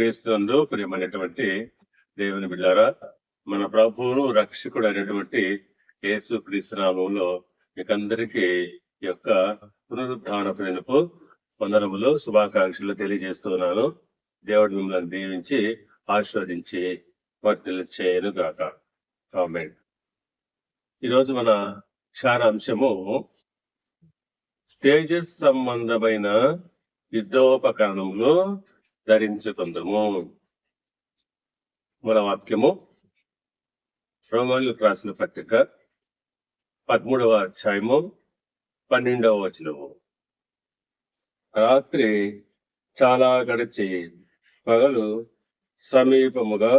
క్రీస్తునందు ప్రియమైనటువంటి దేవుని బిడ్డారా, మన ప్రభువును రక్షకుడు అయినటువంటి యేసు క్రీస్తు నామములో మీకందరికీ ఈ యొక్క పునరుద్ధాన పిలుపు వందనములు శుభాకాంక్షలు తెలియజేస్తున్నాను. దేవుడు మిమ్మల్ని దీవించి ఆశీర్వదించి వర్ధిల్ల చేయను గాక. ఆమేన్. ఈరోజు మన సారాంశము తేజస్ సంబంధమైన యుద్ధోపకరణములు ధరించుకుందాము. మన వాక్యము రోమన్లకు రాసిన పత్రిక 13వ అధ్యాయము 12వ వచనము. రాత్రి చాలా గడిచి పగలు సమీపముగా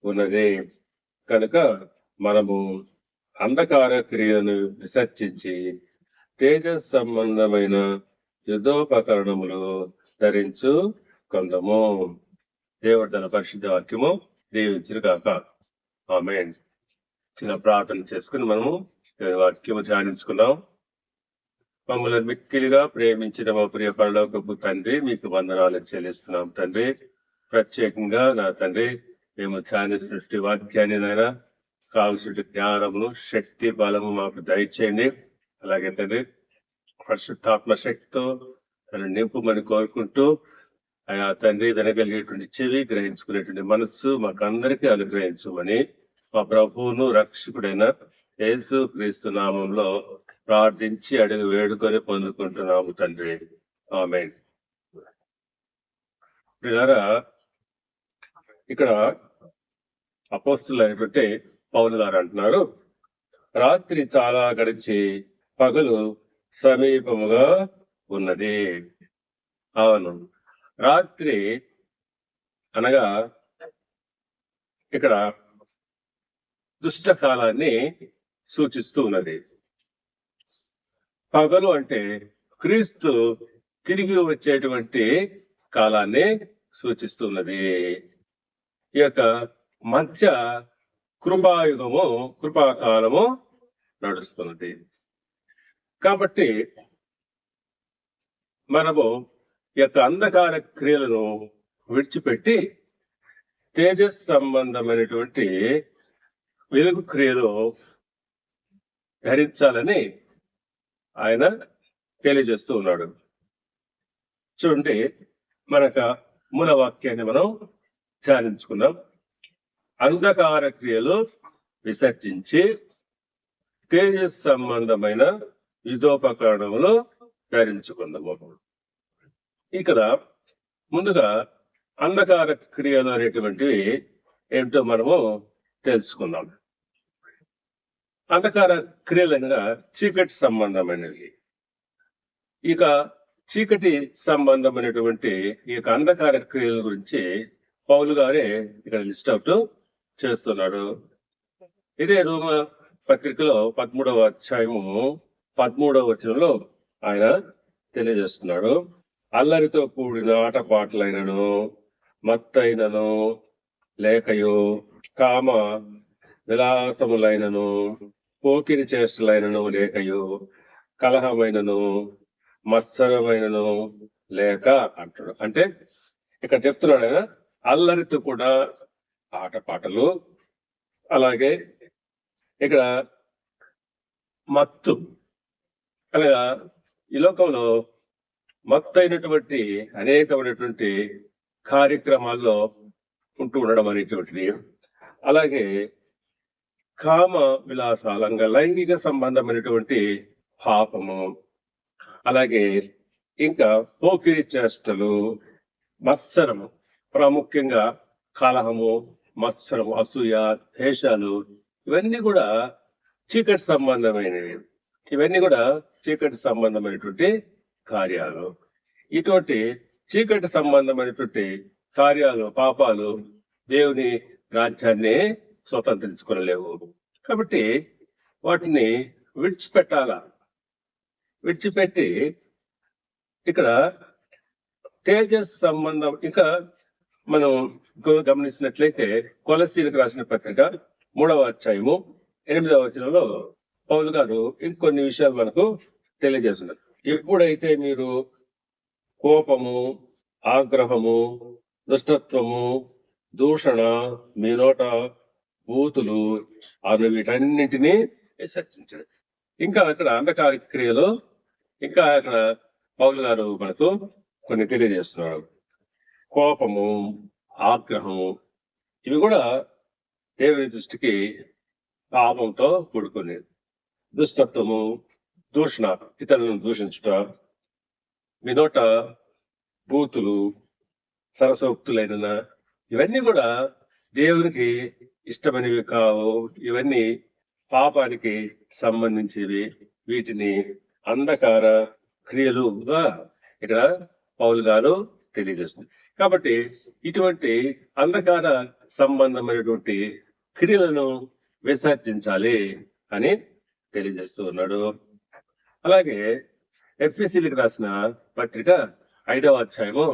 ఉన్నది కనుక మనము అంధకార క్రియలను విసర్జించి తేజస్ సంబంధమైన యుద్ధోపకరణములు ధరించుకుందాము. దేవుడు తన పరిశుద్ధ వాక్యము దీవించును గాక. ఆమేన్. చిన్న ప్రార్థన చేసుకుని మనము వాక్యము ధ్యానించుకుందాం. మమ్మల్ని మిక్కిలిగా ప్రేమించిన మా ప్రియ పరలోకపు తండ్రి, మీకు వందనాలు చెల్లిస్తున్నాం తండ్రి. ప్రత్యేకంగా నా తండ్రి, మేము ధ్యానిస్తున్న వాక్యాన్ని నైనా కావలసిన జ్ఞానమును, శక్తి, బలము మాకు దయచేయండి. అలాగే తండ్రి, పరిశుద్ధాత్మ శక్తితో తను నింపుమని కోరుకుంటూ, ఆయా తండ్రి వినగలిగేటువంటి చెవి, గ్రహించుకునేటువంటి మనస్సు మాకు అందరికీ అనుగ్రహించమని మా ప్రభువును రక్షకుడైన యేసు క్రీస్తు నామంలో ప్రార్థించి అడిగి వేడుకొని పొందుకుంటున్నాము తండ్రి. ఆమేన్. ప్రియులారా, ఇక్కడ అపోస్తలులు అయినటువంటి పౌలు గారు అంటున్నారు, రాత్రి చాలా గడిచి పగలు సమీపముగా ఉన్నది. అవును, రాత్రి అనగా ఇక్కడ దుష్టకాలాన్ని సూచిస్తూ ఉన్నది. పగలు అంటే క్రీస్తు తిరిగి వచ్చేటువంటి కాలాన్ని సూచిస్తున్నది. ఈ యొక్క మధ్య కృపాకాలము నడుస్తున్నది. కాబట్టి మనము ఈ యొక్క అంధకార క్రియలను విడిచిపెట్టి తేజస్ సంబంధమైనటువంటి వెలుగు క్రియలు ధరించాలని ఆయన తెలియజేస్తూ ఉన్నాడు. చూడండి, మనకు మూల వాక్యాన్ని మనం ధ్యానించుకుందాం. అంధకార క్రియలు విసర్జించి తేజస్ సంబంధమైన యుద్ధోపకరణములు ధరించుకుందాము. ఇక్కడ ముందుగా అంధకార క్రియలు అనేటువంటివి ఏమిటో మనము తెలుసుకుందాం. అంధకార క్రియలనగా చీకటి సంబంధమైనవి. ఇక చీకటి సంబంధమైనటువంటి ఈ యొక్క అంధకార క్రియల గురించి పౌలు గారే ఇక్కడ లిస్ట్ అవుట్ చేస్తున్నాడు. ఇదే రోమ పత్రికలో 13వ అధ్యాయము 13వ వచనంలో ఆయన తెలియజేస్తున్నాడు. అల్లరితో కూడిన ఆటపాటలైనను, మత్తైనను లేకయో, కామ విలాసములైనను, పోకిరి చేష్టలైనను లేకయో, కలహమైనను, మత్సరమైనను లేక అంటాడు. అంటే ఇక్కడ చెప్తున్నాడు ఆయన, అల్లరితో కూడా ఆటపాటలు, అలాగే ఇక్కడ మత్తు అనగా ఈ లోకంలో మత్తు అయినటువంటి అనేకమైనటువంటి కార్యక్రమాల్లో ఉంటూ ఉండడం అనేటువంటిది, అలాగే కామ విలాసాలంగా లైంగిక సంబంధమైనటువంటి పాపము, అలాగే ఇంకా పోకిరి చేష్టలు, మత్సరము, ప్రాముఖ్యంగా కలహము, మత్సరము, అసూయ, ద్వేషాలు, ఇవన్నీ కూడా చీకటి సంబంధమైనవి. ఇవన్నీ కూడా చీకటి సంబంధమైనటువంటి కార్యాలు. ఇటువంటి చీకటి సంబంధమైనటువంటి కార్యాలు, పాపాలు దేవుని రాజ్యాన్ని స్వతంత్రించుకోలేవు. కాబట్టి వాటిని విడిచిపెట్టాలా. విడిచిపెట్టి ఇక్కడ తేజస్ సంబంధం, ఇంకా మనం గమనించినట్లయితే కొలస్సీలకు రాసిన పత్రిక 3వ అధ్యాయము 8వ వచనంలో పౌలు గారు ఇంకొన్ని విషయాలు మనకు తెలియజేస్తున్నారు. ఎప్పుడైతే మీరు కోపము, ఆగ్రహము, దుష్టత్వము, దూషణ, మీ నోట బూతులు అను వీటన్నింటినీ విసర్జించండి. ఇంకా అక్కడ అంధకార క్రియలు ఇంకా అక్కడ పౌలు గారు మనకు కొన్ని తెలియజేస్తున్నారు. కోపము, ఆగ్రహము, ఇవి కూడా దేవుని దృష్టికి పాపంతో కూడుకునేది. దుష్టత్వము, దూషణ, ఇతరులను దూషించుట, మీ నోట బూతులు, సరసోక్తులైన ఇవన్నీ కూడా దేవునికి ఇష్టమైనవి కావు. ఇవన్నీ పాపానికి సంబంధించివి. వీటిని అంధకార క్రియలుగా ఇక్కడ పౌలు గారు తెలియజేస్తుంది. కాబట్టి ఇటువంటి అంధకార సంబంధమైనటువంటి క్రియలను విసర్జించాలి అని తెలియజేస్తూ ఉన్నాడు. అలాగే ఎఫెసీయులకు రాసిన పత్రిక 5వ అధ్యాయము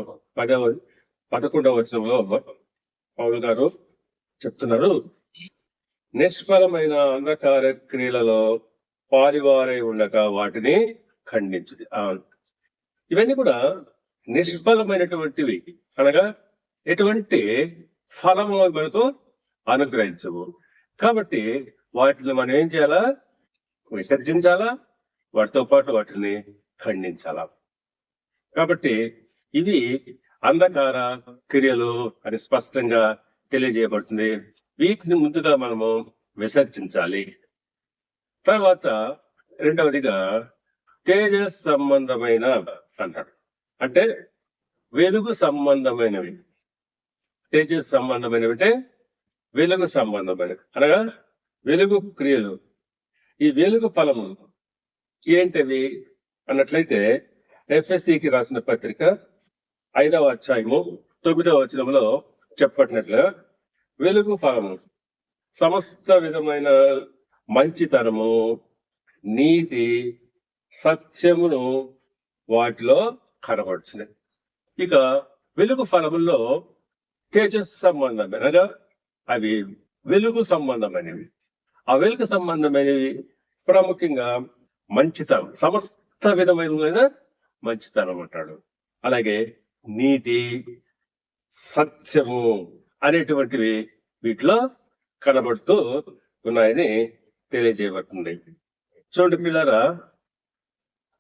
11వ వచనంలో పౌలు గారు చెప్తున్నారు, నిష్ఫలమైన అంధకార క్రియలలో పాలివారై ఉండక వాటిని ఖండించుది. ఇవన్నీ కూడా నిష్ఫలమైనటువంటివి, అనగా ఎటువంటి ఫలము మనకు అనుగ్రహించవు. కాబట్టి వాటిని మనం ఏం చేయాలా? విసర్జించాలా, వాటితో పాటు వాటిని ఖండించాలా. కాబట్టి ఇవి అంధకార క్రియలు అని స్పష్టంగా తెలియజేయబడుతుంది. వీటిని ముందుగా మనము విసర్జించాలి. తర్వాత రెండవదిగా తేజస్ సంబంధమైన అన్నాడు. అంటే వెలుగు సంబంధమైనవి. తేజస్ సంబంధమైనవి అంటే వెలుగు సంబంధమైనవి, అనగా వెలుగు క్రియలు. ఈ వెలుగు ఫలము ఏంటివి అన్నట్లయితే ఎఫెసీకి రాసిన పత్రిక 5వ అధ్యాయము 9వ వచనంలో చెప్పట్టినట్లుగా వెలుగు ఫలము సమస్త విధమైన మంచితనము, నీతి, సత్యమును వాటిలో కనబడుచున్నది. ఇక వెలుగు ఫలముల్లో తేజస్సు సంబంధమైనగా అవి వెలుగు సంబంధమైనవి. ఆ వెలుగు సంబంధమైనవి ప్రాముఖ్యంగా మంచితనం, సమస్త విధమైన మంచితనం అంటాడు. అలాగే నీతి, సత్యము అనేటువంటివి వీటిలో కనబడుతూ ఉన్నాయని తెలియజేయబడుతుంది. చూడండి పిల్లరా,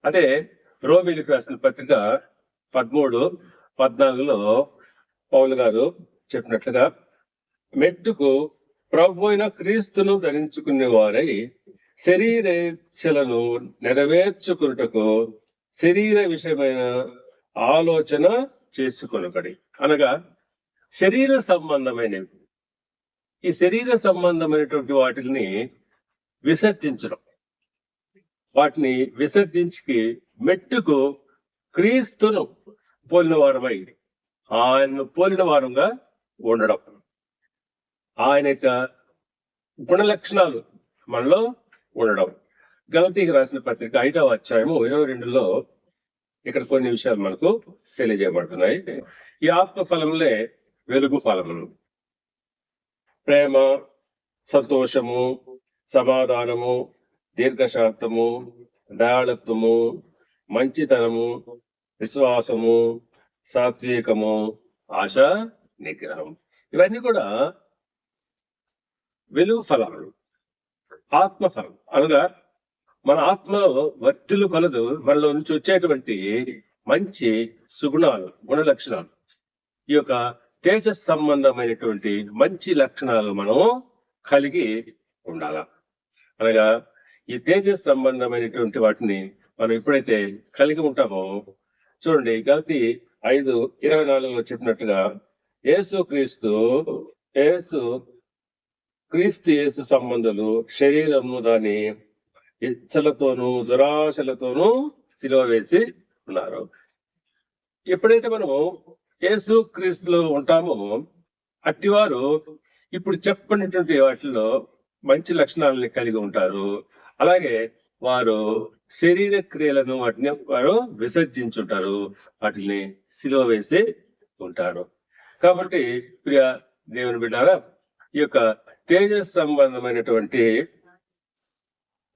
అదే రోమీయులకు రాసిన పత్రిక 13:14లో పౌలు గారు చెప్పినట్లుగా, మెట్టుకు ప్రభు అయిన క్రీస్తును ధరించుకునే వారై శరీరేచ్ఛలను నెరవేర్చుకున్నటకు శరీర విషయమైన ఆలోచన చేసుకొనబడి, అనగా శరీర సంబంధమైనవి. ఈ శరీర సంబంధమైనటువంటి వాటిని విసర్జించడం, వాటిని విసర్జించి మెట్టుకు క్రీస్తును పోలిన వారమై ఆయన్ను పోలిన వారంగా ఉండడం, ఆయన యొక్క గుణ లక్షణాలు మనలో ఉండడం. గలతీకి రాసిన పత్రిక 5వ అధ్యాయము 22లో ఇక్కడ కొన్ని విషయాలు మనకు తెలియజేయబడుతున్నాయి. ఈ ఆత్మ ఫలములే వెలుగు ఫలములు. ప్రేమ, సంతోషము, సమాధానము, దీర్ఘశాంతము, దయాళత్వము, మంచితనము, విశ్వాసము, సాత్వికము, ఆశ నిగ్రహం. ఇవన్నీ కూడా వెలుగు ఫలాలు, ఆత్మ ఫలం. అనగా మన ఆత్మలో వర్తిల్లు కొలదు మనలో నుంచి వచ్చేటువంటి మంచి సుగుణాలు, గుణ లక్షణాలు. ఈ యొక్క తేజస్ సంబంధమైనటువంటి మంచి లక్షణాలు మనం కలిగి ఉండాల. అనగా ఈ తేజస్ సంబంధమైనటువంటి వాటిని మనం ఎప్పుడైతే కలిగి ఉంటామో, చూడండి గలతీ 5:24లో చెప్పినట్టుగా, క్రీస్తు సంబంధులు శరీరము దాని ఇచ్చలతోనూ దురాశలతోనూ సిలువ వేసి ఉన్నారు. ఎప్పుడైతే మనము యేసు క్రీస్తులో ఉంటామో, అట్టివారు ఇప్పుడు చెప్పినటువంటి వాటిలో మంచి లక్షణాలని కలిగి ఉంటారు. అలాగే వారు శరీర క్రియలను వాటిని వారు విసర్జించుంటారు, వాటిని సిలువ వేసి ఉంటారు. కాబట్టి ప్రియ దేవుని బిడ్డారా, ఈ యొక్క తేజస్ సంబంధమైనటువంటి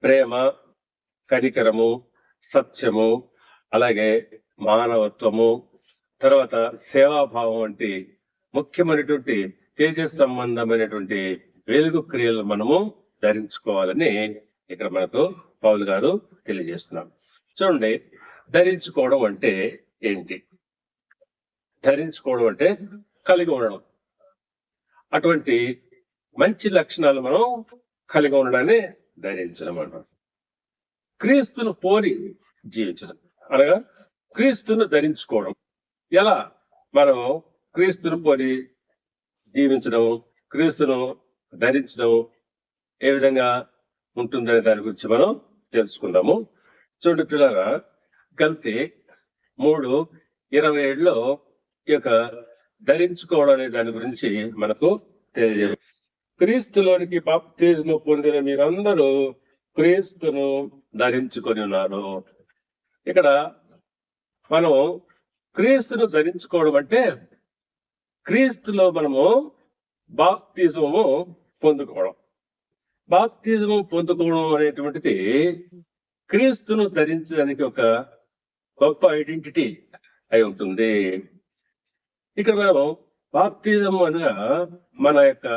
ప్రేమ, కనికరము, సత్యము, అలాగే మానవత్వము, తర్వాత సేవాభావం వంటి ముఖ్యమైనటువంటి తేజస్ సంబంధమైనటువంటి వెలుగు క్రియలు మనము ధరించుకోవాలని ఇక్కడ మనకు పౌలు గారు తెలియజేస్తున్నారు. చూడండి, ధరించుకోవడం అంటే ఏంటి? ధరించుకోవడం అంటే కలిగి ఉండడం. అటువంటి మంచి లక్షణాలు మనం కలిగి ఉండడాన్ని ధరించడం అంటారు. క్రీస్తును పోలి జీవించడం అనగా క్రీస్తును ధరించుకోవడం. ఎలా మనం క్రీస్తును పోలి జీవించడం, క్రీస్తును ధరించడం ఏ విధంగా ఉంటుందనే దాని గురించి మనం తెలుసుకుందాము. చూడండి పిల్లరా, గల్తీ 3:27 ఈ యొక్క ధరించుకోవడం అనే దాని గురించి మనకు తెలియజేయ, క్రీస్తులోనికి బాప్తిజము పొందిన మీరందరూ క్రీస్తును ధరించుకొని ఉన్నారు. ఇక్కడ మనం క్రీస్తును ధరించుకోవడం అంటే క్రీస్తులో మనము బాప్తిజము పొందుకోవడం. బాప్తిజము పొందుకోవడం అనేటువంటిది క్రీస్తును ధరించడానికి ఒక గొప్ప ఐడెంటిటీ అయి ఉంటుంది. ఇక్కడ మనం బాప్తిజము అనగా మన యొక్క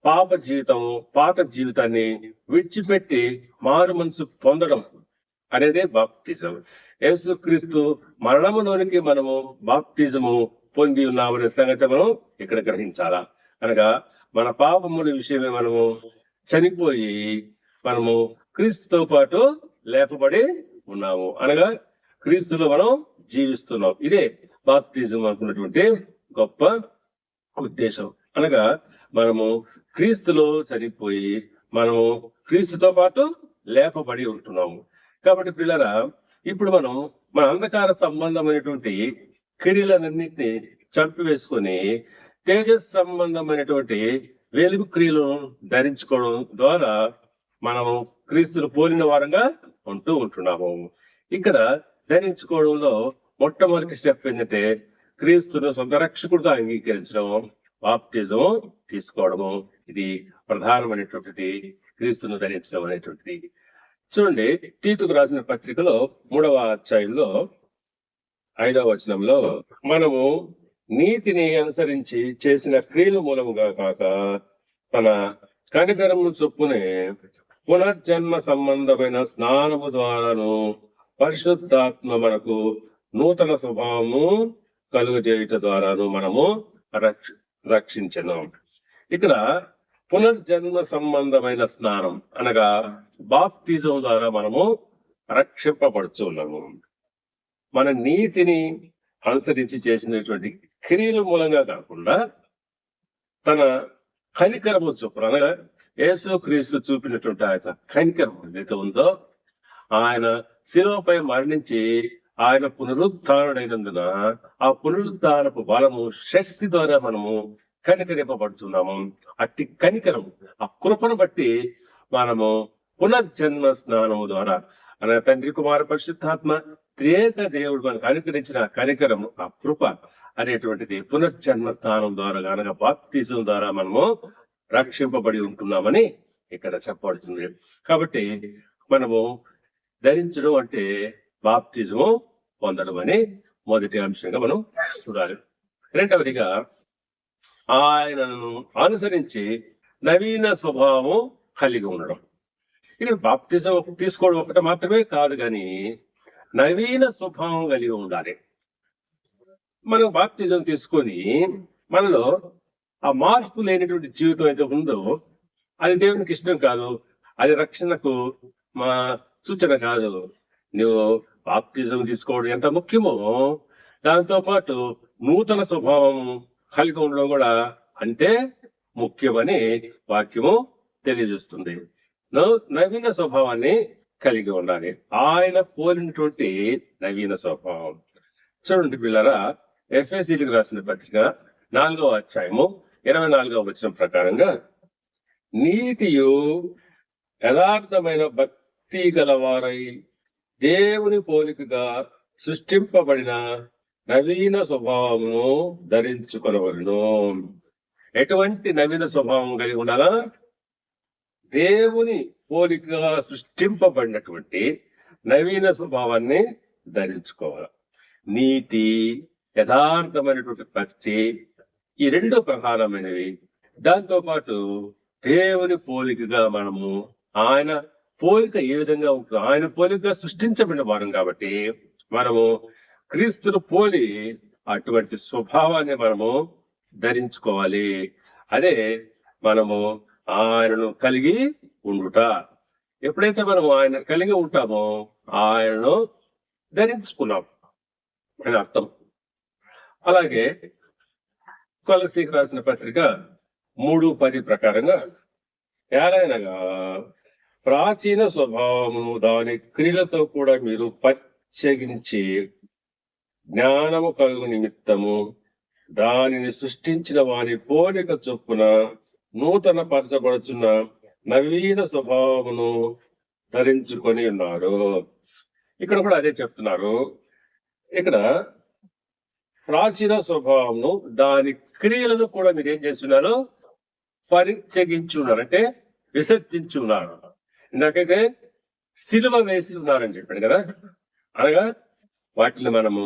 పాప జీవితము, పాత జీవితాన్ని విడిచిపెట్టి మారు మనసు పొందడం అనేదే బాప్తిజం. యేసుక్రీస్తు మరణములోనికి మనము బాప్తిజము పొంది ఉన్నామనే సంగతి మనం ఇక్కడ గ్రహించాలా. అనగా మన పాపముల విషయమే మనము చనిపోయి మనము క్రీస్తుతో పాటు లేపబడి ఉన్నాము. అనగా క్రీస్తులో మనం జీవిస్తున్నాం. ఇదే బాప్తిజం అనుకున్నటువంటి గొప్ప ఉద్దేశం. అనగా మనము క్రీస్తులో చనిపోయి మనము క్రీస్తుతో పాటు లేపబడి ఉంటున్నాము. కాబట్టి పిల్లరా, ఇప్పుడు మనం మన అంధకార సంబంధమైనటువంటి క్రియలన్నింటినీ చంపివేసుకొని తేజస్ సంబంధమైనటువంటి వెలుగు క్రియలను ధరించుకోవడం ద్వారా మనము క్రీస్తును పోలిన వారంగా ఉంటున్నాము. ఇక్కడ ధరించుకోవడంలో మొట్టమొదటి స్టెప్ ఏంటంటే క్రీస్తును సొంత రక్షకుడుగా అంగీకరించడం, బాప్తిజం తీసుకోవడము. ఇది ప్రధానమైనటువంటిది, క్రీస్తును ధరించడం అనేటువంటిది. చూడండి, తీతుకు రాసిన పత్రికలో 3వ అధ్యాయంలో 5వ వచనంలో, మనము నీతిని అనుసరించి చేసిన క్రియల మూలముగా కాక తన కనికరము చొప్పునే పునర్జన్మ సంబంధమైన స్నానము ద్వారాను పరిశుద్ధాత్మ మనకు నూతన స్వభావము కలుగజేయుట ద్వారాను మనము రక్షించను. ఇక్కడ పునర్జన్మ సంబంధమైన స్నానం అనగా బాప్తిజం ద్వారా మనము రక్షింపబడుచున్నాము. మన నీతిని అనుసరించి చేసినటువంటి క్రియల మూలంగా కాకుండా తన కనికరము చొప్పున, అనగా యేసుక్రీస్తు చూపినటువంటి ఆ యొక్క కనికరం ఏదైతే ఉందో, ఆయన శిలువపై మరణించి ఆయన పునరుద్ధారుడైనందున ఆ పునరుద్ధారపు బలము, శక్తి ద్వారా మనము కనికరింపబడుతున్నాము. అట్టి కనికరం, ఆ కృపను బట్టి మనము పునర్జన్మ స్నానము ద్వారా అనగా తండ్రి కుమార పరిశుద్ధాత్మ త్రియేక దేవుడు మనకు అనుకరించిన కనికరం, ఆ కృప అనేటువంటిది పునర్జన్మ స్థానం ద్వారా అనగా బాప్తిజం ద్వారా మనము రక్షింపబడి ఉంటున్నామని ఇక్కడ చెప్పబడుతుంది. కాబట్టి మనము ధరించడం అంటే బాప్తిజము పొందడం అని మొదటి అంశంగా మనం చూడాలి. రెండవదిగా ఆయనను అనుసరించి నవీన స్వభావం కలిగి ఉండడం. ఇక్కడ బాప్తిజం తీసుకోవడం ఒకటి మాత్రమే కాదు, కానీ నవీన స్వభావం కలిగి ఉండాలి. మనం బాప్తిజం తీసుకొని మనలో ఆ మార్పు లేనటువంటి జీవితం అయితే ఉందో అది దేవునికి ఇష్టం కాదు, అది రక్షణకు మా సూచన కాదు. నువ్వు బాప్తిజం తీసుకోవడం ఎంత ముఖ్యమో దాంతో పాటు నూతన స్వభావం కలిగి ఉండడం కూడా అంతే ముఖ్యమని వాక్యము తెలియజేస్తుంది. నవీన స్వభావాన్ని కలిగి ఉండాలి, ఆయన పోలినటువంటి నవీన స్వభావం. చూడండి పిల్లరా, ఎఫెసీయులకు రాసిన పత్రిక 4వ అధ్యాయము 24వ వచనం ప్రకారంగా, నీతియు యథార్థమైన భక్తి గలవారై దేవుని పోలికగా సృష్టింపబడిన నవీన స్వభావమును ధరించుకొనవలెను. ఎటువంటి నవీన స్వభావం కలిగి ఉండాలా? దేవుని పోలికగా సృష్టింపబడినటువంటి నవీన స్వభావాన్ని ధరించుకోవాలి. నీతి, యథార్థమైనటువంటి భక్తి, ఈ రెండు ప్రధానమైనవి. దాంతో పాటు దేవుని పోలికగా మనము, ఆయన పోలిక ఏ విధంగా ఉంటుందో, ఆయన పోలికగా సృష్టించబడిన వారం కాబట్టి మనము క్రీస్తును పోలి అటువంటి స్వభావాన్ని మనము ధరించుకోవాలి. అదే మనము ఆయనను కలిగి ఉండుట. ఎప్పుడైతే మనము ఆయన కలిగి ఉంటామో ఆయనను ధరించుకున్నాం అని అర్థం. అలాగే కొలస్సీకి రాసిన పత్రిక 3:10 ప్రకారంగా, ఏలైనగా ప్రాచీన స్వభావము దాని క్రియలతో కూడా మీరు పచ్చగించి జ్ఞానము కలుగు నిమిత్తము దానిని సృష్టించిన వారి పోలిక చొప్పున నూతన పరచబడుచున్న నవీన స్వభావమును ధరించుకొని ఉన్నారు. ఇక్కడ కూడా అదే చెప్తున్నారు. ఇక్కడ ప్రాచీన స్వభావమును దాని క్రియలను కూడా మీరు ఏం చేస్తున్నారు? పరిత్యజించి ఉన్నారు, అంటే విసర్జించి ఉన్నారు. ఇందాకైతే సిలువ వేసి ఉన్నారని చెప్పాడు కదా, అనగా వాటిని మనము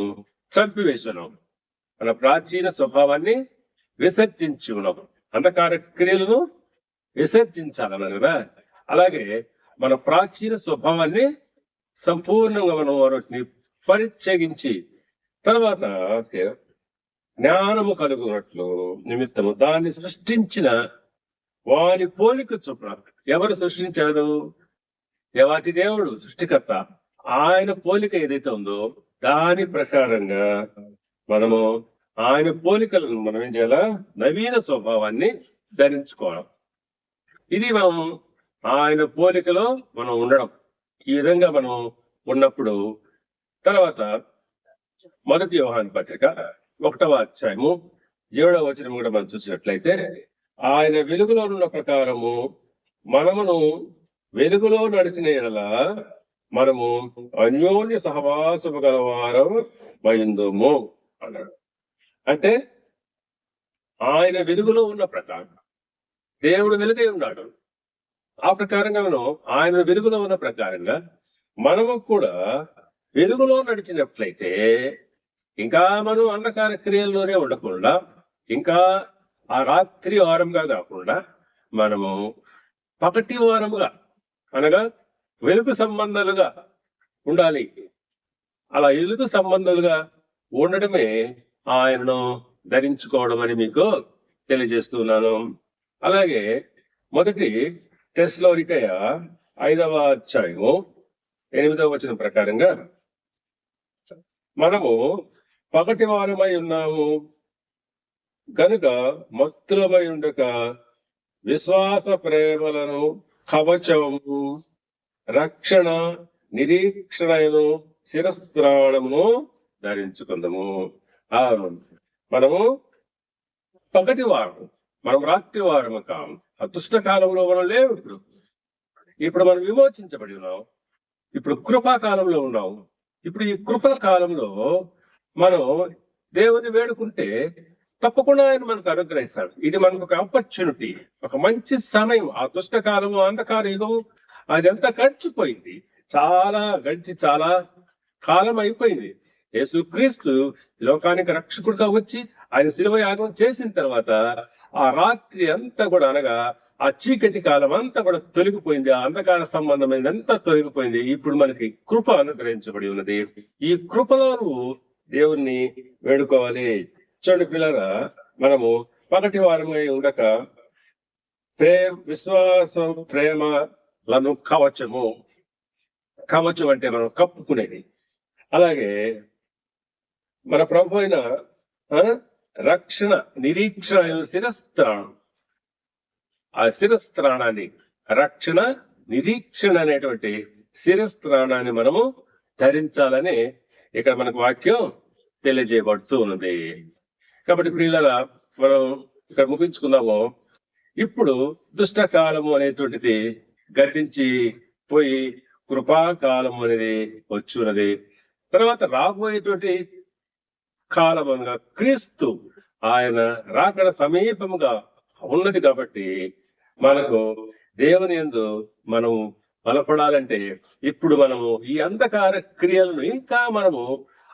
చంపివేస్తున్నాం. మన ప్రాచీన స్వభావాన్ని విసర్జించి ఉన్నాం, అంధకార క్రియలను విసర్జించాలన్నారు కదా. అలాగే మన ప్రాచీన స్వభావాన్ని సంపూర్ణంగా మనం వాటిని పరిత్యజించి తర్వాత జ్ఞానము కలుగునట్లు నిమిత్తము దాన్ని సృష్టించిన వారి పోలిక చొప్పున. ఎవరు సృష్టించాడు? దేవాతి దేవుడు సృష్టికర్త. ఆయన పోలిక ఏదైతే ఉందో దాని ప్రకారంగా మనము ఆయన పోలికలను మనం ఏం చేయాలా? నవీన స్వభావాన్ని ధరించుకోవడం. ఇది మనం ఆయన పోలికలో మనం ఉండడం. ఈ విధంగా మనం ఉన్నప్పుడు తర్వాత 1 యోహాను పత్రిక 1వ అధ్యాయము 7వ వచనం కూడా మనం చూసినట్లయితే, ఆయన వెలుగులో ఉన్న ప్రకారము మనమును వెలుగులో నడిచిన ఎడల మనము అన్యోన్య సహవాసము గలవారం మైందుము అన్నాడు. అంటే ఆయన వెలుగులో ఉన్న ప్రకారం, దేవుడు వెలుగై ఉన్నాడు, ఆ ప్రకారంగా మనం ఆయన వెలుగులో ఉన్న ప్రకారంగా మనము కూడా వెలుగులో నడిచినట్లయితే ఇంకా మనం అంధకార క్రియల్లోనే ఉండకుండా, ఇంకా ఆ రాత్రి వారంగా కాకుండా మనము పగటి వారముగా, అనగా వెలుగు సంబంధాలుగా ఉండాలి. అలా వెలుగు సంబంధాలుగా ఉండడమే ఆయనను ధరించుకోవడం అని మీకు తెలియజేస్తున్నాను. అలాగే 1 తెస్సలోనికయ 5వ అధ్యాయము 8వ వచనం ప్రకారంగా, మనము పగటి వారమై ఉన్నాము కనుక మత్తులమై ఉండక విశ్వాస ప్రేమలను కవచము, రక్షణ నిరీక్షణను శిరస్త్రాణమును ధరించుకుందాము. మనము పగటి వారము, మనం రాత్రి వారము కాము. అదృష్ట కాలంలో మనం లేవు. ఇప్పుడు మనం విమోచించబడి ఉన్నాం. ఇప్పుడు కృపాకాలంలో ఉన్నాం. ఇప్పుడు ఈ కృపల కాలంలో మనం దేవుని వేడుకుంటే తప్పకుండా ఆయన మనకు అనుగ్రహిస్తాడు. ఇది మనకు ఒక ఆపర్చునిటీ, ఒక మంచి సమయం. ఆ దుష్ట కాలము, అంధకార యుగము అదంతా గడిచిపోయింది. చాలా కాలం అయిపోయింది. యేసుక్రీస్తు లోకానికి రక్షకుడిగా వచ్చి ఆయన శిలువ యాగం చేసిన తర్వాత ఆ రాత్రి అంతా కూడా, అనగా ఆ చీకటి కాలం అంతా కూడా తొలగిపోయింది. ఆ అంధకార సంబంధమైనది అంతా తొలగిపోయింది. ఇప్పుడు మనకి కృప అనుగ్రహించబడి ఉన్నది. ఈ కృపలో దేవుణ్ణి వేడుకోవాలి. చూడండి పిల్లరా, మనము పగటి వారమై ఉండక విశ్వాసం ప్రేమలను కవచము. కవచం అంటే మనం కప్పుకునేది. అలాగే మన ప్రభు అయిన రక్షణ నిరీక్షణ శిరస్త్రాణం. ఆ శిరస్త్రాణాన్ని, రక్షణ నిరీక్షణ అనేటువంటి శిరస్త్రాణాన్ని మనము ధరించాలని ఇక్కడ మనకు వాక్యం తెలియజేయబడుతూ ఉన్నది. కాబట్టి ప్రియులారా, మనం ఇక్కడ ముగించుకుందాము. ఇప్పుడు దుష్టకాలము అనేటువంటిది గతించి పోయి కృపాకాలం అనేది వచ్చి ఉన్నది. తర్వాత రాబోయేటువంటి కాలం అనగా క్రీస్తు ఆయన రాకడ సమీపముగా ఉన్నది. కాబట్టి మనకు దేవుని యందు మనం బలపడాలంటే ఇప్పుడు మనము ఈ అంధకార క్రియలను, ఇంకా మనము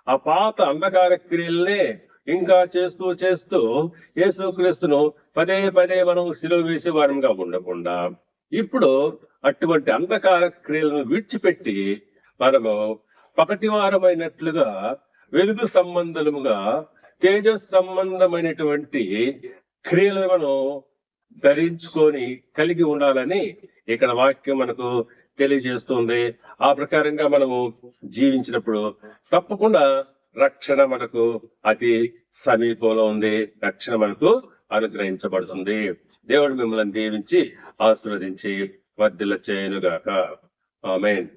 ఆ పాత అంధకార క్రియలనే ఇంకా చేస్తూ చేస్తూ యేసుక్రీస్తును పదే పదే మనం సిలువ వేసే వారంగా ఉండకుండా ఇప్పుడు అటువంటి అంధకార క్రియలను విడిచిపెట్టి మనము పగటివారమైనట్లుగా వెలుగు సంబంధముగా తేజస్ సంబంధమైనటువంటి క్రియలు మనం ధరించుకొని కలిగి ఉండాలని ఇక్కడ వాక్యం మనకు తెలియజేస్తుంది. ఆ ప్రకారంగా మనము జీవించినప్పుడు తప్పకుండా రక్షణ మనకు అతి సమీపంలో ఉంది. రక్షణ మనకు అనుగ్రహించబడుతుంది. దేవుడు మిమ్మల్ని దీవించి ఆశీర్వదించి వర్ధిల్ల చేయనుగాక. ఆమేన్.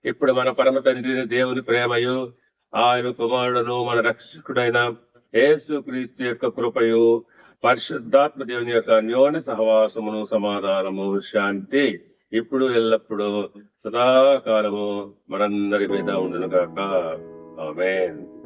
ఇప్పుడు మన పరమ తండ్రి దేవుని ప్రేమయు ఆయన కుమారుడును మన రక్షకుడైన యేసుక్రీస్తు యొక్క కృపయు పరిశుద్ధాత్మ దేవుని యొక్క అన్యోన్య సహవాసమును సమాధానము శాంతి ఇప్పుడు ఎల్లప్పుడు సదాకాలము మనందరి మీద ఉండును గాక. ఆమేన్.